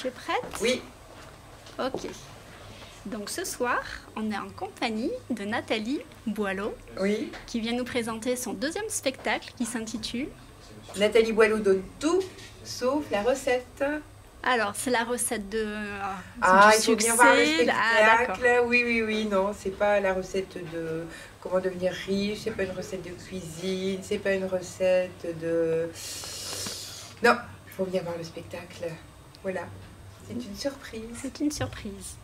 Tu es prête? Oui. Ok. Donc ce soir, on est en compagnie de Nathalie Boileau, Oui. qui vient nous présenter son deuxième spectacle qui s'intitule... Nathalie Boileau donne tout, sauf la recette. Alors, c'est la recette de il du faut bien voir le succès. spectacle. Oui, non, c'est pas la recette de comment devenir riche, c'est pas une recette de cuisine, c'est pas une recette de... Non, il faut bien voir le spectacle. Voilà, c'est une surprise. C'est une surprise.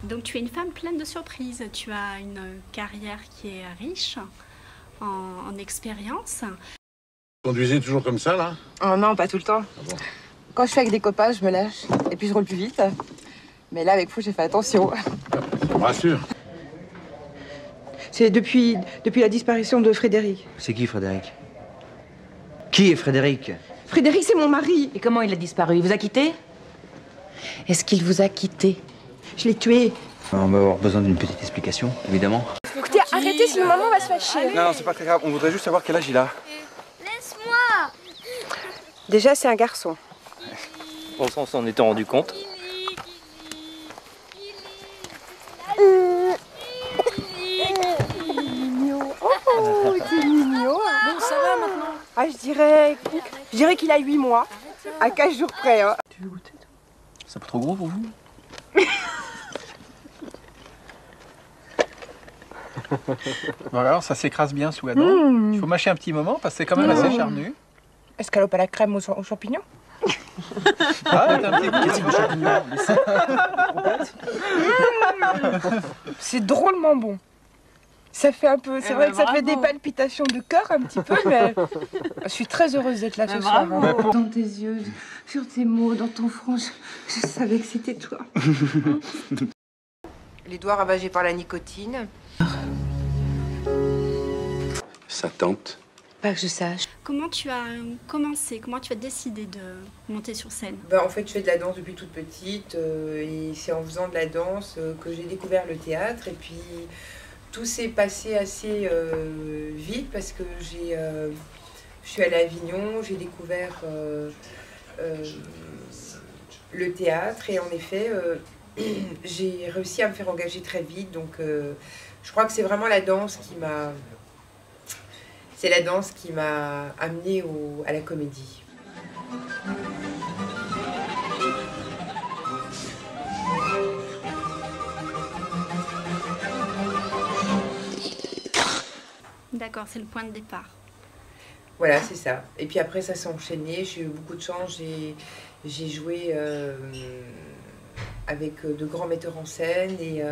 Donc tu es une femme pleine de surprises. Tu as une carrière qui est riche en expérience. Vous conduisez toujours comme ça, là? Oh non, pas tout le temps. Ah bon? Quand je suis avec des copains, je me lâche. Et puis je roule plus vite. Mais là, avec vous, j'ai fait attention. Ça me rassure. C'est depuis la disparition de Frédéric. C'est qui, Frédéric? Qui est Frédéric? Frédéric, c'est mon mari. Et comment il a disparu? Il vous a quitté? Est-ce qu'il vous a quitté? Je l'ai tué. On va avoir besoin d'une petite explication, évidemment. Écoutez, arrêtez, sinon maman va se fâcher. Non, c'est pas très grave. On voudrait juste savoir quel âge il a. Laisse-moi. Déjà, c'est un garçon. On s'en était rendu compte. Oh, c'est mignon. Bon, ça va maintenant. Ah, je dirais qu'il a 8 mois. À 15 jours près, hein. Tu veux goûter, toi? C'est pas trop gros pour vous? Bon alors, ça s'écrase bien sous la dent. Il faut mâcher un petit moment parce que c'est quand même assez charnu. Escalope à la crème aux champignons. Ah, t'as un petit goût de champignons. C'est drôlement bon. Ça fait un peu, c'est vrai que ça fait des palpitations de cœur un petit peu, mais je suis très heureuse d'être là ce soir. Dans tes yeux, sur tes mots, dans ton front, je savais que c'était toi. Les doigts ravagés par la nicotine. Ça tente. Pas que je sache. Comment tu as commencé? Comment tu as décidé de monter sur scène? En fait, je fais de la danse depuis toute petite et c'est en faisant de la danse que j'ai découvert le théâtre. Et puis, tout s'est passé assez vite parce que je suis allée à Avignon, j'ai découvert le théâtre et en effet, j'ai réussi à me faire engager très vite. Donc, je crois que c'est vraiment la danse qui m'a... C'est la danse qui m'a amenée à la comédie. D'accord, c'est le point de départ. Voilà, c'est ça. Et puis après, ça s'est enchaîné. J'ai eu beaucoup de chance. J'ai joué avec de grands metteurs en scène et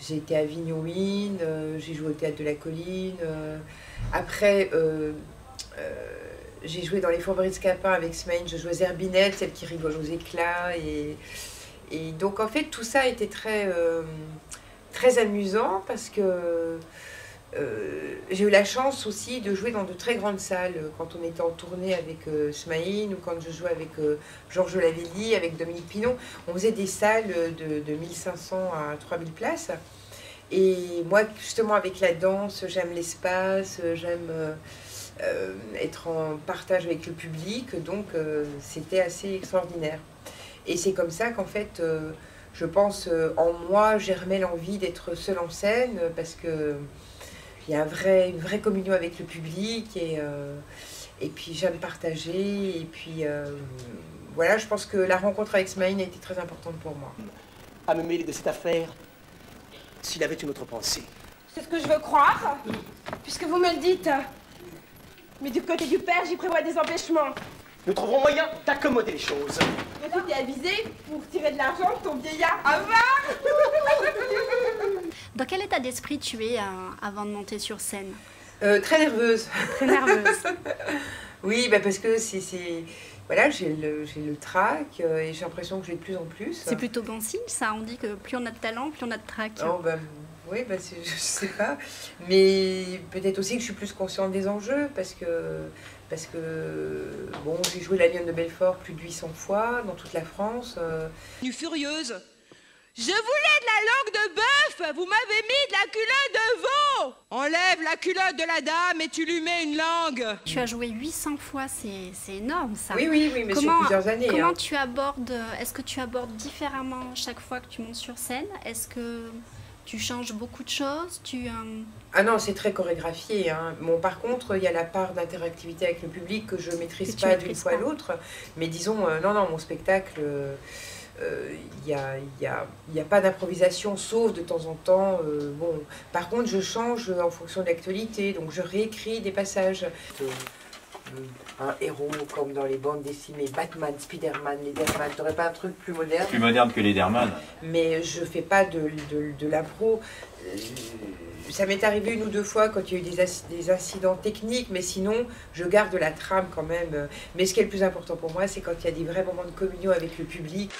j'ai été à Avignon Win, j'ai joué au Théâtre de la Colline. Après, j'ai joué dans Les Fourberies de Scapin avec Smaïn. Je jouais Zerbinette, celle qui rigole aux éclats. Et donc, en fait, tout ça a été très, très amusant parce que j'ai eu la chance aussi de jouer dans de très grandes salles quand on était en tournée avec Smaïn ou quand je jouais avec Georges Lavelli, avec Dominique Pinon. On faisait des salles de 1500 à 3000 places. Et moi, justement, avec la danse, j'aime l'espace, j'aime être en partage avec le public. Donc, c'était assez extraordinaire. Et c'est comme ça qu'en fait, je pense, en moi, germait l'envie d'être seule en scène parce que il y a une vraie communion avec le public et puis j'aime partager. Et puis voilà, je pense que la rencontre avec Smaïn a été très importante pour moi. À me mêler de cette affaire, s'il avait une autre pensée. C'est ce que je veux croire, puisque vous me le dites. Mais du côté du père, j'y prévois des empêchements. Nous trouverons moyen d'accommoder les choses. Et tu t'es avisé pour tirer de l'argent de ton vieillard avare. Dans quel état d'esprit tu es avant de monter sur scène? Très nerveuse. Très nerveuse. Oui, parce que voilà, j'ai le trac et j'ai l'impression que j'ai de plus en plus. C'est plutôt bon signe, ça. On dit que plus on a de talent, plus on a de trac. Oh, oui, je sais pas. Mais peut-être aussi que je suis plus consciente des enjeux parce que bon, j'ai joué La Lionne de Belfort plus de 800 fois dans toute la France. Furieuse, Je voulais de la langue de bœuf, vous m'avez mis de la culotte de veau. Enlève la culotte de la dame et tu lui mets une langue. Tu as joué 800 fois, c'est énorme ça. Oui, mais sur plusieurs années. Comment tu abordes, est-ce que tu abordes différemment chaque fois que tu montes sur scène? Est-ce que tu changes beaucoup de choses? Ah non, c'est très chorégraphié. Hein. Bon, par contre, il y a la part d'interactivité avec le public que je ne maîtrise pas d'une fois à l'autre. Mais disons, non, mon spectacle... il n'y a pas d'improvisation, sauf de temps en temps. Bon. Par contre, je change en fonction de l'actualité, donc je réécris des passages. Un héros comme dans les bandes dessinées, Batman, Spider-Man, Lederman, t'aurais pas un truc plus moderne? Plus moderne que Lederman. Mais je fais pas de l'impro. Ça m'est arrivé 1 ou 2 fois quand il y a eu des incidents techniques, mais sinon, je garde la trame quand même. Mais ce qui est le plus important pour moi, c'est quand il y a des vrais moments de communion avec le public.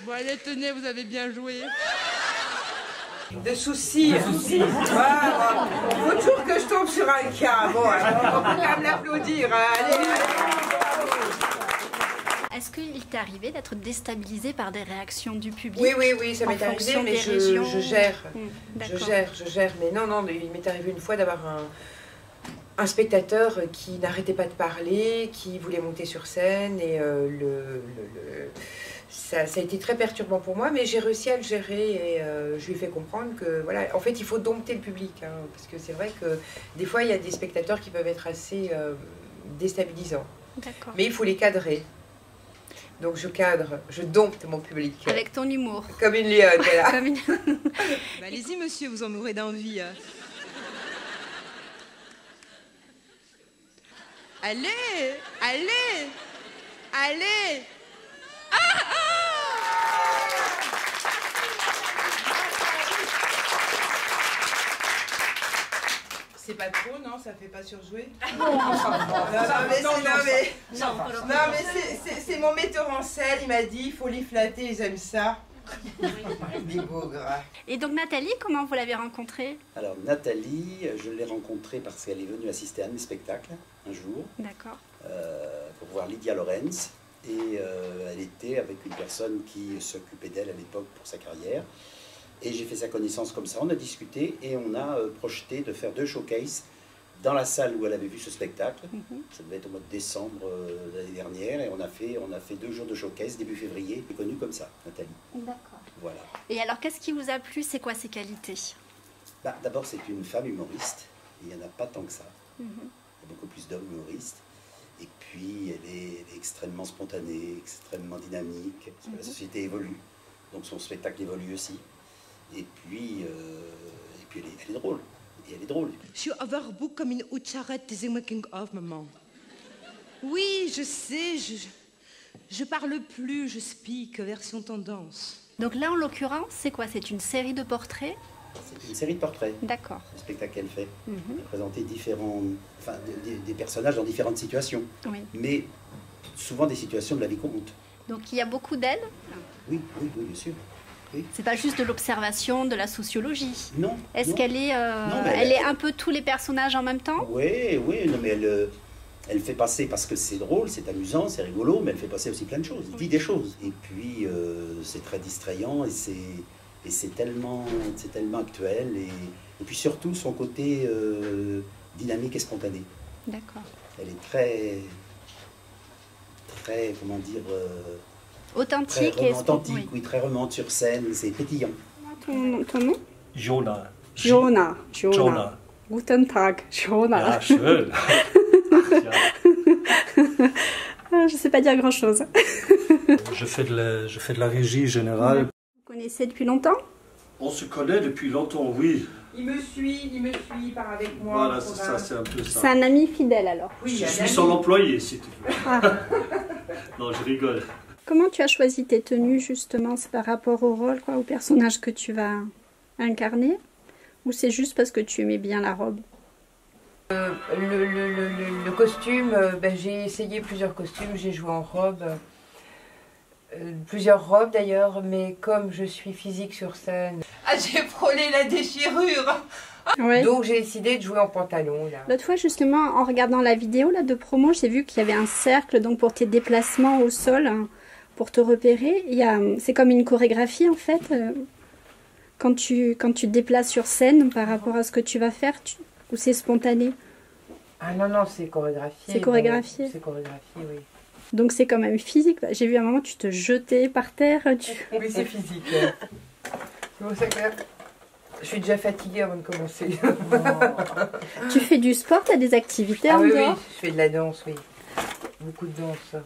Bon, allez, tenez, vous avez bien joué. De soucis. Voilà. Faut toujours que je tombe sur un cas. Bon, alors, on peut quand même l'applaudir. Allez. Est-ce qu'il t'est arrivé d'être déstabilisé par des réactions du public? Oui, ça m'est arrivé, mais je gère. Je gère. Mais non, il m'est arrivé une fois d'avoir un spectateur qui n'arrêtait pas de parler, qui voulait monter sur scène, et ça a été très perturbant pour moi, mais j'ai réussi à le gérer, et je lui ai fait comprendre que, voilà, en fait, il faut dompter le public, hein, parce que c'est vrai que des fois, il y a des spectateurs qui peuvent être assez déstabilisants. Mais il faut les cadrer. Donc je cadre, je dompte mon public. Avec ton humour. Comme une lionne, là. Allez-y, monsieur, vous en mourrez d'envie. Allez. C'est pas trop, non? Ça fait pas surjouer? C'est mon metteur en scène, il m'a dit, il faut les flatter, ils aiment ça. Des beaux gras. Et donc Nathalie, comment vous l'avez rencontrée? Alors Nathalie, je l'ai rencontrée parce qu'elle est venue assister à un de mes spectacles, un jour. D'accord. Pour voir Lydia Lorenz. Et elle était avec une personne qui s'occupait d'elle à l'époque pour sa carrière. Et j'ai fait sa connaissance comme ça, on a discuté et on a projeté de faire 2 showcases dans la salle où elle avait vu ce spectacle. Ça devait être au mois de décembre de l'année dernière, et on a fait 2 jours de showcase début février. Elle est connue comme ça, Nathalie. D'accord. Voilà. Et alors, qu'est-ce qui vous a plu? C'est quoi ses qualités? D'abord, c'est une femme humoriste, il n'y en a pas tant que ça. Il y a beaucoup plus d'hommes humoristes. Et puis, elle est extrêmement spontanée, extrêmement dynamique. La société évolue, donc son spectacle évolue aussi. Et puis elle est drôle. Et elle est drôle. Je suis overbook comme une charrette des making of, maman. Oui, je sais, je parle plus, je speak, version tendance. Donc là, en l'occurrence, c'est quoi? C'est une série de portraits? C'est une série de portraits. D'accord. Le spectacle qu'elle fait. Elle présenter des personnages dans différentes situations. Oui. Mais souvent des situations de la vie courante. Donc il y a beaucoup d'elle? Oui, bien sûr. Oui. C'est pas juste de l'observation, de la sociologie. Non. Est-ce qu'elle est, elle est un peu tous les personnages en même temps? Oui, non, mais elle fait passer, parce que c'est drôle, c'est amusant, c'est rigolo, mais elle fait passer aussi plein de choses. Elle dit des choses. Et puis c'est très distrayant, et c'est tellement actuel, et puis surtout son côté dynamique et spontané. D'accord. Elle est très comment dire, authentique très et authentique, oui, très remonte sur scène, c'est pétillant. Ton nom? Jonah. Jonah. Guten Tag, Jonah. Ja, schön. Je sais pas dire grand chose. Je fais de la régie générale. Vous connaissez depuis longtemps? On se connaît depuis longtemps, oui. Il me suit, il part avec moi. Voilà, c'est ça, c'est un peu ça. C'est un ami fidèle alors? Oui, je suis son employé, si tu veux. Non, je rigole. Comment tu as choisi tes tenues justement? C'est par rapport au rôle, au personnage que tu vas incarner? Ou c'est juste parce que tu aimais bien la robe? Le costume, j'ai essayé plusieurs costumes, j'ai joué en robe, plusieurs robes d'ailleurs, mais comme je suis physique sur scène... Ah, j'ai frôlé la déchirure. Ouais. Donc j'ai décidé de jouer en pantalon. L'autre fois, justement, en regardant la vidéo là, de promo, j'ai vu qu'il y avait un cercle donc pour tes déplacements au sol, hein, pour te repérer. C'est comme une chorégraphie en fait. Quand tu te déplaces sur scène par rapport à ce que tu vas faire, ou c'est spontané? Ah non, non, c'est chorégraphié. C'est chorégraphié. C'est chorégraphié, oui. Donc c'est quand même physique. J'ai vu à un moment, tu te jetais par terre. Oui, c'est physique. C'est pour ça que je suis déjà fatiguée avant de commencer. Tu fais du sport, tu as des activités en oui, dehors? Oui, je fais de la danse, oui. Beaucoup de danse.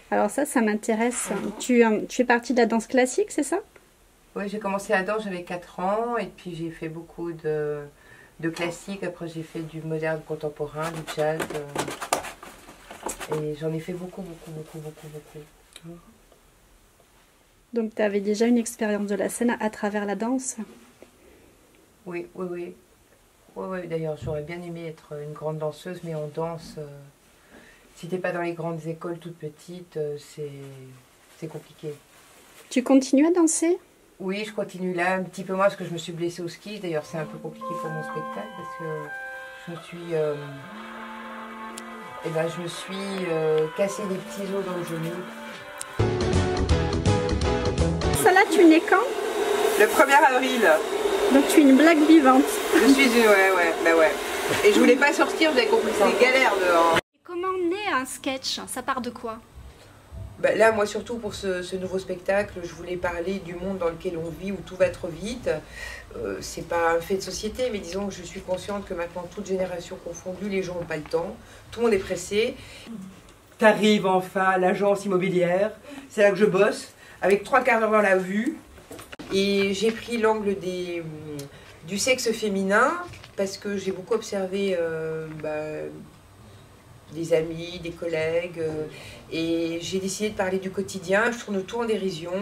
Alors ça m'intéresse. Tu fais partie de la danse classique, c'est ça? Oui, j'ai commencé la danse, j'avais 4 ans, et puis j'ai fait beaucoup de classiques. Après, j'ai fait du moderne contemporain, du jazz. Et j'en ai fait beaucoup. Donc, tu avais déjà une expérience de la scène à travers la danse? Oui. D'ailleurs, j'aurais bien aimé être une grande danseuse, mais en danse, si t'es pas dans les grandes écoles toutes petites, c'est compliqué. Tu continues à danser? Oui, je continue là, un petit peu moins parce que je me suis blessée au ski. D'ailleurs, c'est un peu compliqué pour mon spectacle parce que je me suis cassé des petits os dans le genou. Ça là, tu nais quand? Le 1er avril. Donc tu es une blague vivante. Je suis une... Ouais. Et je voulais pas sortir, vous avez compris, c'est galère dehors. Comment naît un sketch? Ça part de quoi? Là, moi, surtout pour ce nouveau spectacle, je voulais parler du monde dans lequel on vit, où tout va trop vite. C'est pas un fait de société, mais disons que je suis consciente que maintenant, toutes générations confondues, les gens n'ont pas le temps. Tout le monde est pressé. T'arrives enfin à l'agence immobilière, c'est là que je bosse, avec 3 quarts d'heure dans la vue. Et j'ai pris l'angle du sexe féminin, parce que j'ai beaucoup observé des amis, des collègues, et j'ai décidé de parler du quotidien. Je tourne tout en dérision,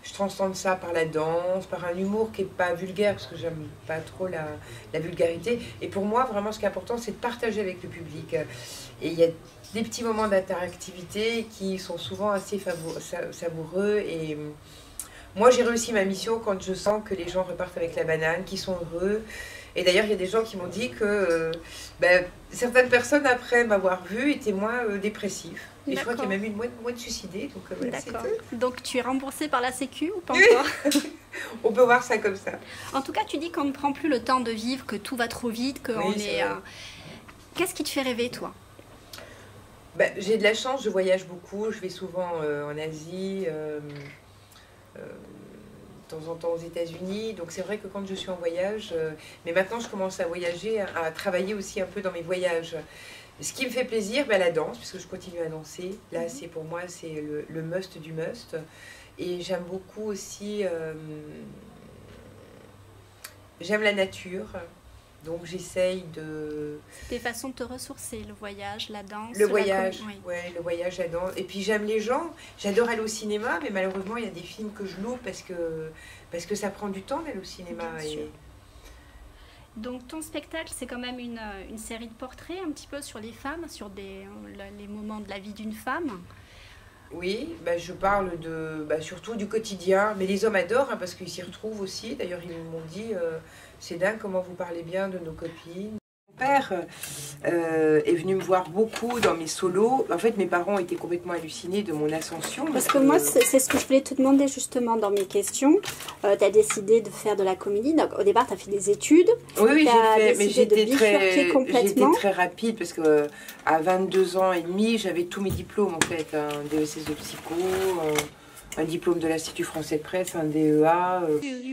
je transcende ça par la danse, par un humour qui n'est pas vulgaire, parce que j'aime pas trop la vulgarité. Et pour moi, vraiment, ce qui est important, c'est de partager avec le public. Et il y a des petits moments d'interactivité qui sont souvent assez savoureux. Et moi, j'ai réussi ma mission quand je sens que les gens repartent avec la banane, qu'ils sont heureux. Et d'ailleurs, il y a des gens qui m'ont dit que certaines personnes, après m'avoir vue, étaient moins dépressives. Et je crois qu'il y a même eu moins de suicidés. D'accord. Donc tu es remboursée par la Sécu ou pas encore? On peut voir ça comme ça. En tout cas, tu dis qu'on ne prend plus le temps de vivre, que tout va trop vite, qu'on est... Qu'est-ce qui te fait rêver, toi? J'ai de la chance, je voyage beaucoup. Je vais souvent en Asie, de temps en temps aux États-Unis, donc c'est vrai que quand je suis en voyage, mais maintenant je commence à voyager, à travailler aussi un peu dans mes voyages. Ce qui me fait plaisir, la danse, puisque je continue à danser. Là, c'est pour moi, c'est le must du must. Et j'aime beaucoup aussi, j'aime la nature. Donc j'essaye de... Des façons de te ressourcer, le voyage, la danse. Le voyage, le voyage, la danse. Et puis j'aime les gens, j'adore aller au cinéma, mais malheureusement il y a des films que je loupe parce que ça prend du temps d'aller au cinéma. Bien sûr. Donc ton spectacle, c'est quand même une série de portraits un petit peu sur les femmes, sur les moments de la vie d'une femme. Oui, je parle surtout du quotidien, mais les hommes adorent parce qu'ils s'y retrouvent aussi. D'ailleurs, ils m'ont dit, c'est dingue comment vous parlez bien de nos copines. Mon père est venu me voir beaucoup dans mes solos. En fait, mes parents étaient complètement hallucinés de mon ascension. Parce que moi, c'est ce que je voulais te demander justement dans mes questions. Tu as décidé de faire de la comédie. Donc, au départ, tu as fait des études. Oui, j'ai fait, mais j'étais très rapide parce que à 22 ans et demi, j'avais tous mes diplômes en fait. Un DESS de psycho, un diplôme de l'Institut français de presse, un DEA.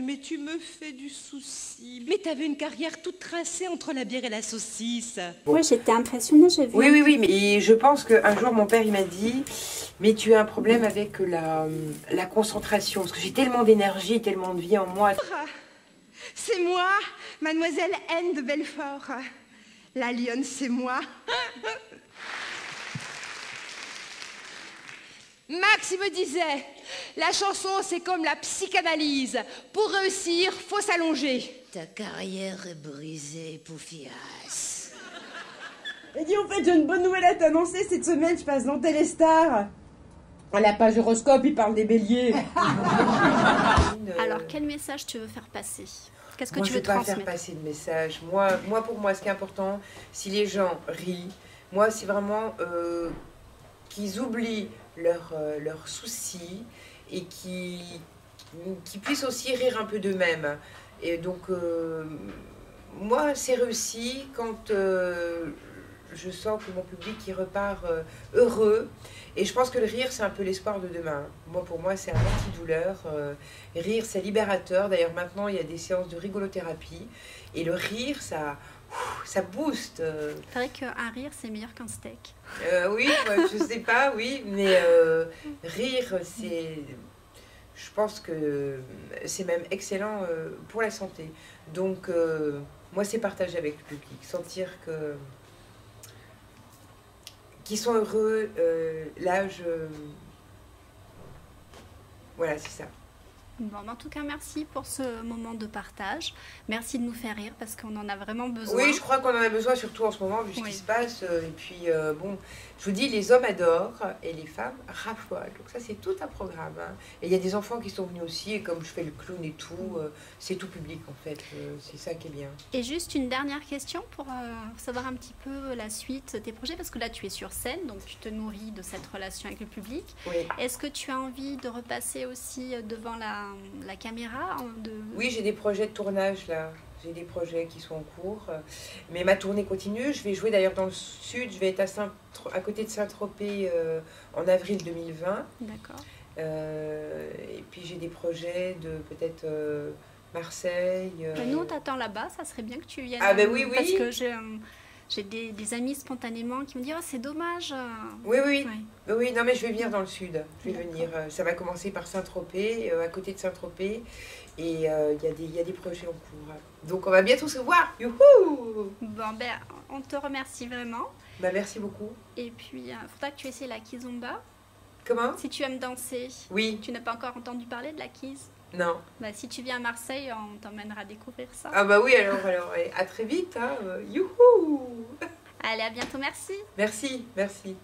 Mais tu me fais du souci. Mais t'avais une carrière toute tracée entre la bière et la saucisse. Bon. Oui, j'étais impressionnée, j'ai vu. Oui, mais je pense qu'un jour, mon père, il m'a dit, mais tu as un problème avec la concentration, parce que j'ai tellement d'énergie, tellement de vie en moi. C'est moi, mademoiselle Anne de Belfort. La lionne, c'est moi. Max, il me disait, la chanson, c'est comme la psychanalyse. Pour réussir, faut s'allonger. Ta carrière est brisée, Poufias. Et dis, en fait, j'ai une bonne nouvelle à t'annoncer. Cette semaine, je passe dans Téléstar. À la page horoscope, il parle des béliers. Alors, quel message tu veux faire passer? Qu'est-ce que tu veux transmettre? transmettre? Moi, je ne vais pas faire passer de message. Moi, pour moi, ce qui est important, si les gens rient, moi, c'est vraiment qu'ils oublient leurs soucis et qu'ils puissent aussi rire un peu d'eux-mêmes. Et donc, moi, c'est réussi quand je sens que mon public il repart heureux. Et je pense que le rire, c'est un peu l'espoir de demain. Moi, pour moi, c'est un antidouleur. Rire, c'est libérateur. D'ailleurs, maintenant, il y a des séances de rigolothérapie. Et le rire, ça booste. C'est vrai qu'un rire, c'est meilleur qu'un steak. Oui, je sais pas, oui. Mais rire, c'est... Je pense que c'est même excellent pour la santé. Donc, moi, c'est partager avec le public. Sentir qu'ils sont heureux. Là, voilà, c'est ça. Bon, en tout cas, merci pour ce moment de partage. Merci de nous faire rire parce qu'on en a vraiment besoin. Oui, je crois qu'on en a besoin, surtout en ce moment, vu ce qui se passe. Et puis, bon, je vous dis, les hommes adorent et les femmes raffolent. Donc ça, c'est tout un programme. Hein. Et il y a des enfants qui sont venus aussi. Et comme je fais le clown et tout, c'est tout public, en fait. C'est ça qui est bien. Et juste une dernière question pour savoir un petit peu la suite, tes projets. Parce que là, tu es sur scène, donc tu te nourris de cette relation avec le public. Oui. Est-ce que tu as envie de repasser aussi devant la caméra Oui, j'ai des projets de tournage là. J'ai des projets qui sont en cours. Mais ma tournée continue. Je vais jouer d'ailleurs dans le sud. Je vais être à côté de Saint-Tropez en avril 2020. D'accord. Et puis j'ai des projets de peut-être Marseille. Nous, on t'attend là-bas. Ça serait bien que tu viennes. Ah ben oui, oui. Parce que j'ai des amis spontanément qui me disent « c'est dommage ». Oui, oui. Ouais. Oui, non mais je vais venir dans le sud. Je vais venir. Ça va commencer par Saint-Tropez, à côté de Saint-Tropez. Et il y a des projets en cours. Donc on va bientôt se voir. Youhou! Bon, ben, on te remercie vraiment. Bah, merci beaucoup. Et puis, il faudra que tu essaies la kizomba. Comment? Si tu aimes danser. Oui. Tu n'as pas encore entendu parler de la kiz? Non. Bah, si tu viens à Marseille, on t'emmènera découvrir ça. Ah bah oui, alors à très vite. Hein. Youhou! Allez, à bientôt, merci. Merci, merci.